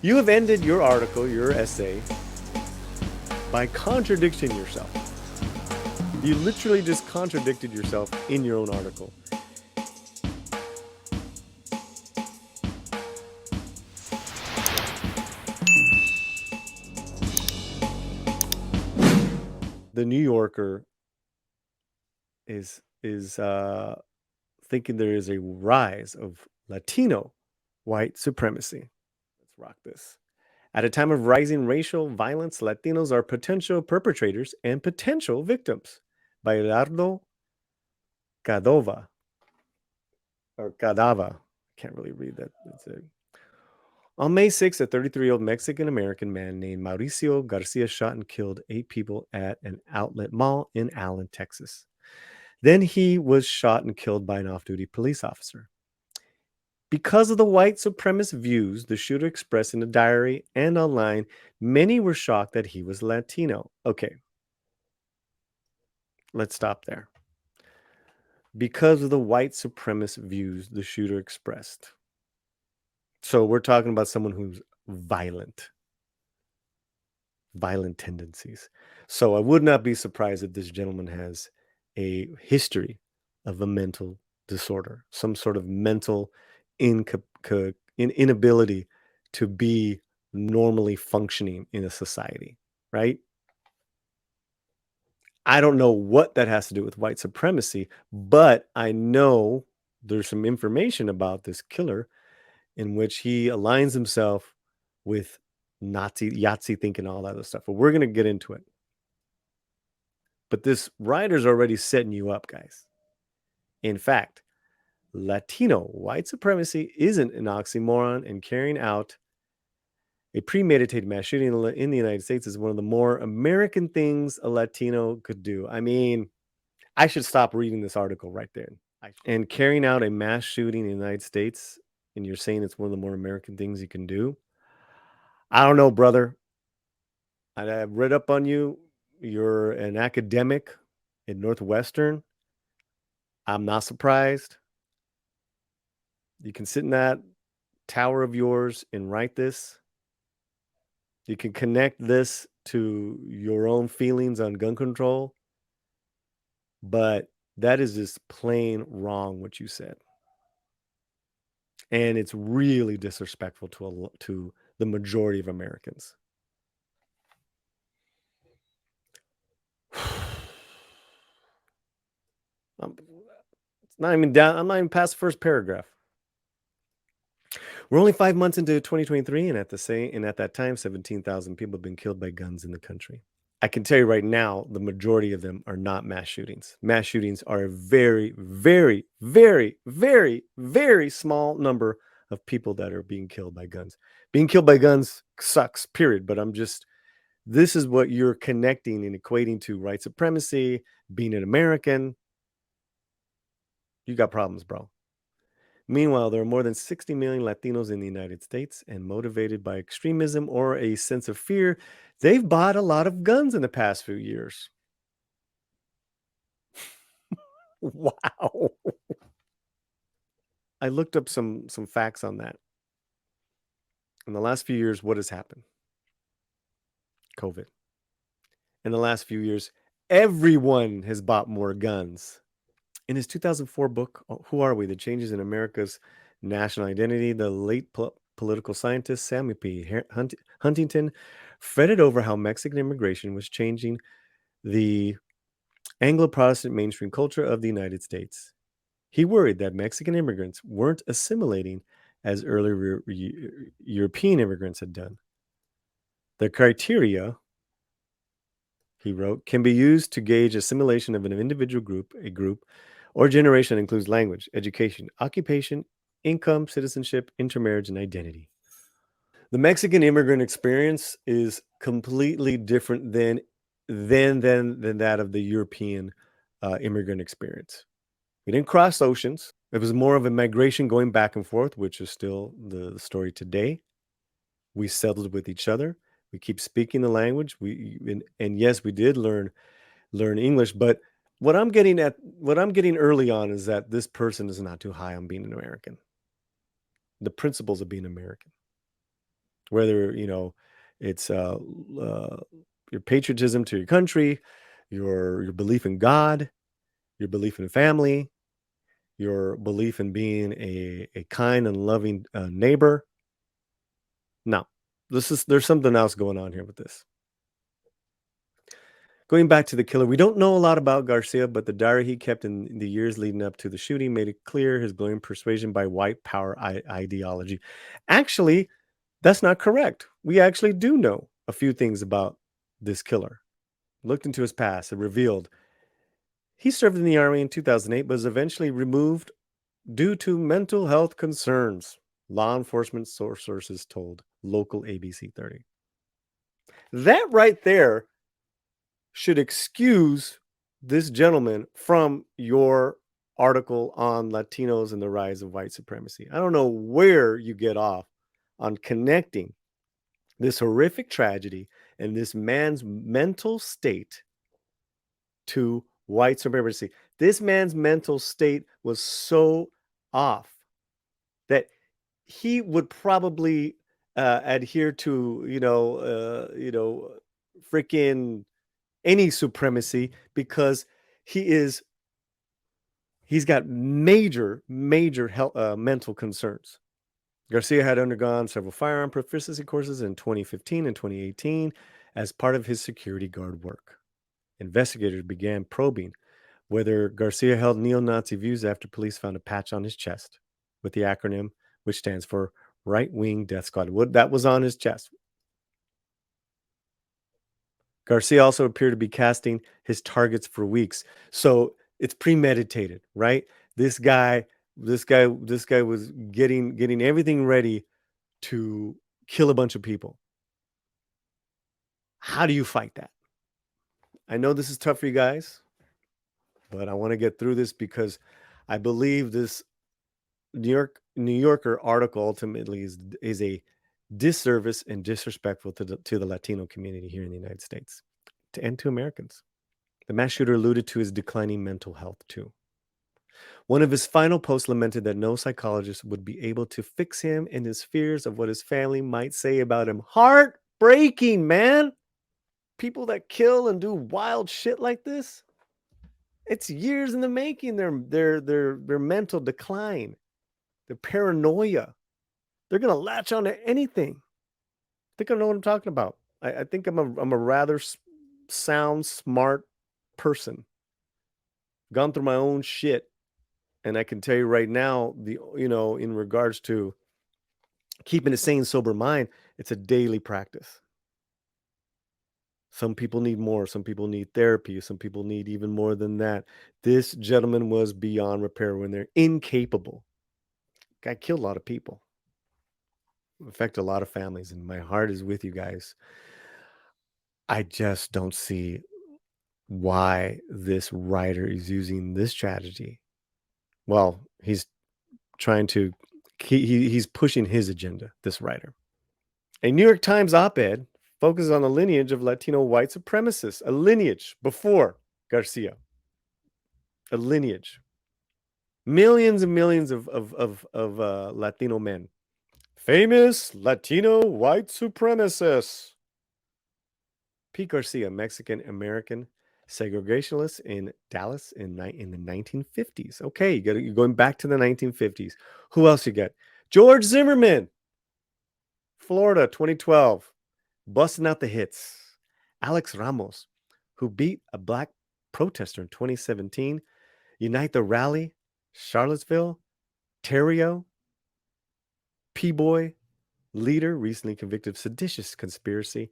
You have ended your article, your essay, by contradicting yourself. You literally just contradicted yourself in your own article. The New Yorker is thinking there is a rise of Latino white supremacy. Let's rock this. At a time of rising racial violence, Latinos are potential perpetrators and potential victims. Bailardo Cadova, or Cadava. Can't really read that. On May 6th, a 33-year-old Mexican-American man named Mauricio Garcia shot and killed 8 people at an outlet mall in Allen, Texas. Then he was shot and killed by an off-duty police officer. Because of the white supremacist views the shooter expressed in a diary and online, many were shocked that he was Latino. Okay, let's stop there. Because of the white supremacist views the shooter expressed. So we're talking about someone who's violent tendencies. So I would not be surprised if this gentleman has a history of a mental disorder, some sort of mental inability to be normally functioning in a society, right? I don't know what that has to do with white supremacy, but I know there's some information about this killer in which he aligns himself with Nazi, Yahtzee thinking, all that other stuff. But we're going to get into it. But this writer's already setting you up, guys. In fact, Latino white supremacy isn't an oxymoron, and carrying out a premeditated mass shooting in the United States is one of the more American things a Latino could do. I mean, I should stop reading this article right there. And carrying out a mass shooting in the United States, and you're saying it's one of the more American things you can do? I don't know, brother. I've read up on you. You're an academic at Northwestern. I'm not surprised. You can sit in that tower of yours and write this. You can connect this to your own feelings on gun control. But that is just plain wrong what you said. And it's really disrespectful to the majority of Americans. It's not even down. I'm not even past the first paragraph. We're only 5 months into 2023, and at that time, 17,000 people have been killed by guns in the country. I can tell you right now, the majority of them are not mass shootings. Mass shootings are a very, very, very, very, very small number of people that are being killed by guns. Being killed by guns sucks, period. But this is what you're connecting and equating to white supremacy, being an American. You got problems, bro. Meanwhile, there are more than 60 million Latinos in the United States, and motivated by extremism or a sense of fear, they've bought a lot of guns in the past few years. Wow. I looked up some facts on that. In the last few years, what has happened? COVID. In the last few years, everyone has bought more guns. In his 2004 book, Who Are We? The Changes in America's National Identity, the late political scientist Samuel P. Huntington fretted over how Mexican immigration was changing the Anglo-Protestant mainstream culture of the United States. He worried that Mexican immigrants weren't assimilating as earlier European immigrants had done. The criteria, he wrote, can be used to gauge assimilation of an individual group, a group, or generation that includes language, education, occupation, income, citizenship, intermarriage, and identity. The Mexican immigrant experience is completely different than that of the European immigrant experience. We didn't cross oceans. It was more of a migration going back and forth, which is still the story today. We settled with each other. We keep speaking the language. And yes, we did learn English. But what I'm getting early on is that this person is not too high on being an American. The principles of being American. whether, it's your patriotism to your country, your belief in God, your belief in family, your belief in being a kind and loving neighbor. No, there's something else going on here with this. Going back to the killer, we don't know a lot about Garcia, but the diary he kept in the years leading up to the shooting made it clear his glowing persuasion by white power ideology. Actually, that's not correct. We actually do know a few things about this killer. Looked into his past, it revealed he served in the army in 2008, but was eventually removed due to mental health concerns. Law enforcement sources told local ABC 30. That right there should excuse this gentleman from your article on Latinos and the rise of white supremacy. I don't know where you get off on connecting this horrific tragedy and this man's mental state to white supremacy. This man's mental state was so off that he would probably adhere to, freaking any supremacy because he's got major health, mental concerns. Garcia had undergone several firearm proficiency courses in 2015 and 2018 as part of his security guard work. Investigators began probing whether Garcia held neo-Nazi views after police found a patch on his chest with the acronym, which stands for Right Wing Death Squad. That was on his chest. Garcia also appeared to be casting his targets for weeks. So it's premeditated, right? This guy was getting everything ready to kill a bunch of people. How do you fight that? I know this is tough for you guys, but I want to get through this because I believe this New Yorker article ultimately is a disservice and disrespectful to the Latino community here in the United States and to Americans. The mass shooter alluded to his declining mental health too. One of his final posts lamented that no psychologist would be able to fix him and his fears of what his family might say about him. Heartbreaking, man. People that kill and do wild shit like this, it's years in the making. Their mental decline, their paranoia. They're gonna latch on to anything. I think I know what I'm talking about. I think I'm a rather sound, smart person. Gone through my own shit, and I can tell you right now, in regards to keeping a sane, sober mind, it's a daily practice. Some people need more. Some people need therapy. Some people need even more than that. This gentleman was beyond repair when they're incapable. Guy killed a lot of people, affected a lot of families, and my heart is with you guys. I just don't see why this writer is using this strategy. Well, he's trying to, he's pushing his agenda, this writer. A New York Times op-ed focuses on the lineage of Latino white supremacists, a lineage before Garcia, a lineage. Millions and millions of Latino men. Famous Latino white supremacists. Pete Garcia, Mexican-American segregationalist in Dallas in the 1950s. Okay, you're going back to the 1950s. Who else you got? George Zimmerman, Florida, 2012. Busting out the hits. Alex Ramos, who beat a black protester in 2017. Unite the Rally, Charlottesville. Terrio, P-Boy, leader, recently convicted of seditious conspiracy.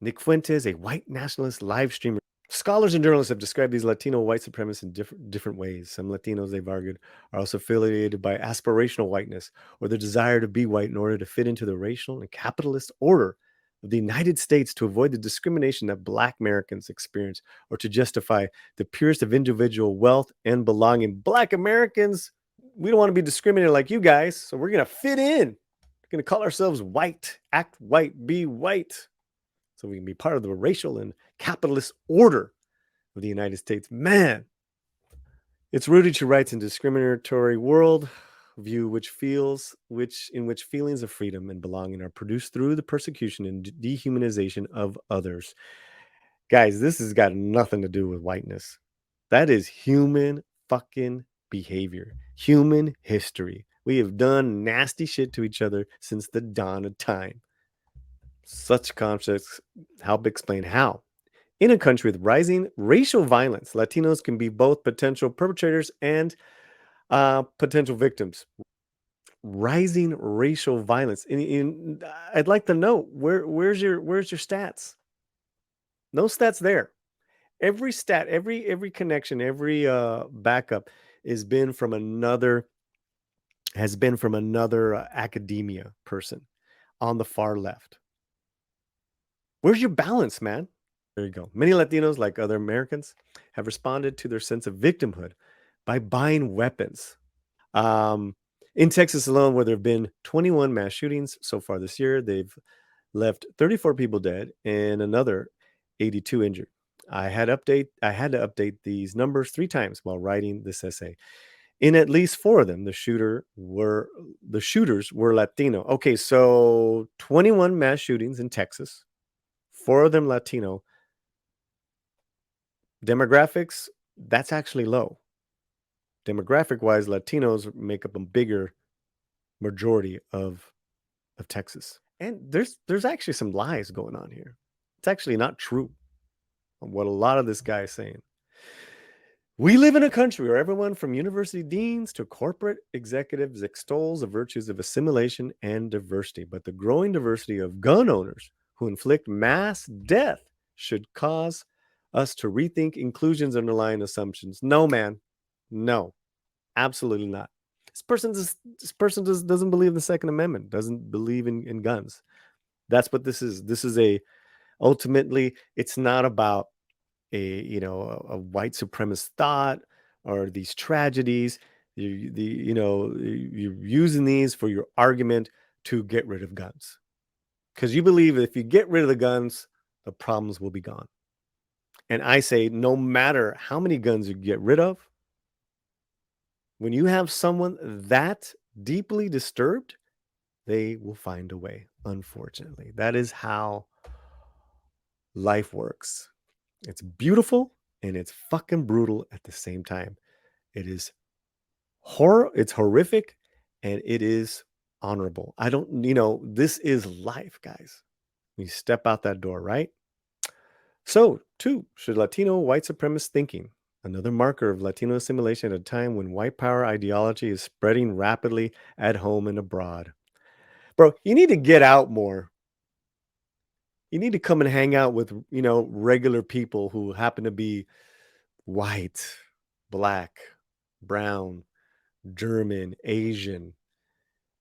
Nick Fuentes, a white nationalist live streamer. Scholars and journalists have described these Latino white supremacists in different ways. Some Latinos, they've argued, are also affiliated by aspirational whiteness or the desire to be white in order to fit into the racial and capitalist order of the United States to avoid the discrimination that Black Americans experience or to justify the purest of individual wealth and belonging. Black Americans, we don't want to be discriminated like you guys, so we're going to fit in. We're going to call ourselves white, act white, be white, so we can be part of the racial and capitalist order of the United States. Man, it's rooted, she writes, in discriminatory world view in which feelings of freedom and belonging are produced through the persecution and dehumanization of others. Guys, this has got nothing to do with whiteness. That is human fucking behavior, human history. We have done nasty shit to each other since the dawn of time. Such concepts help explain how. In a country with rising racial violence, Latinos can be both potential perpetrators and potential victims. Rising racial violence. I'd like to know where's your stats? No stats there. Every stat, every connection, every backup has been from another academia person on the far left. Where's your balance, man? There you go. Many Latinos, like other Americans, have responded to their sense of victimhood by buying weapons. In Texas alone, where there have been 21 mass shootings so far this year, they've left 34 people dead and another 82 injured. I had to update these numbers 3 times while writing this essay. In at least 4 of them, the shooters were Latino. Okay, so 21 mass shootings in Texas, 4 of them Latino. Demographics, that's actually low. Demographic-wise, Latinos make up a bigger majority of Texas. And there's actually some lies going on here. It's actually not true what a lot of this guy is saying. We live in a country where everyone from university deans to corporate executives extols the virtues of assimilation and diversity, but the growing diversity of gun owners who inflict mass death should cause us to rethink inclusion's underlying assumptions. No, man. No, absolutely not. This person doesn't believe in the Second Amendment, doesn't believe in guns. That's what this is. This is ultimately, it's not about a white supremacist thought or these tragedies. You're using these for your argument to get rid of guns because you believe if you get rid of the guns, the problems will be gone. And I say, no matter how many guns you get rid of, when you have someone that deeply disturbed, they will find a way, unfortunately. That is how life works. It's beautiful and it's fucking brutal at the same time. It is it's horrific and it is honorable. This is life, guys. You step out that door, right? So, 2, should Latino white supremacist thinking, another marker of Latino assimilation at a time when white power ideology is spreading rapidly at home and abroad. Bro, you need to get out more. You need to come and hang out with, regular people who happen to be white, black, brown, German, Asian,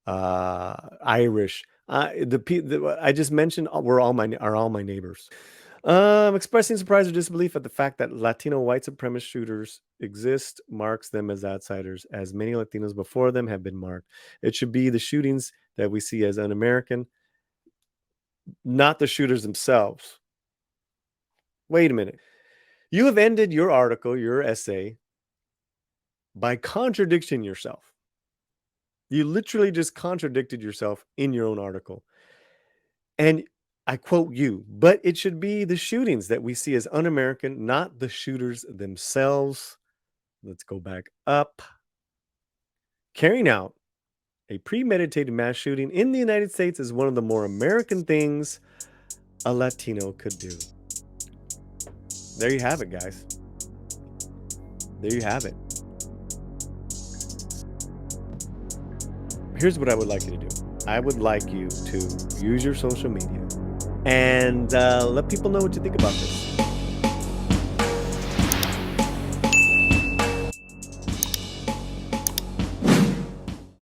Irish. I just mentioned are all my neighbors. Expressing surprise or disbelief at the fact that Latino white supremacist shooters exist marks them as outsiders, as many Latinos before them have been marked. It should be the shootings that we see as un-American, not the shooters themselves. Wait a minute. You have ended your article, your essay, by contradicting yourself. You literally just contradicted yourself in your own article. And I quote you, but it should be the shootings that we see as un-American, not the shooters themselves. Let's go back up. Carrying out a premeditated mass shooting in the United States is one of the more American things a Latino could do. There you have it, guys. There you have it. Here's what I would like you to do. I would like you to use your social media and let people know what you think about this.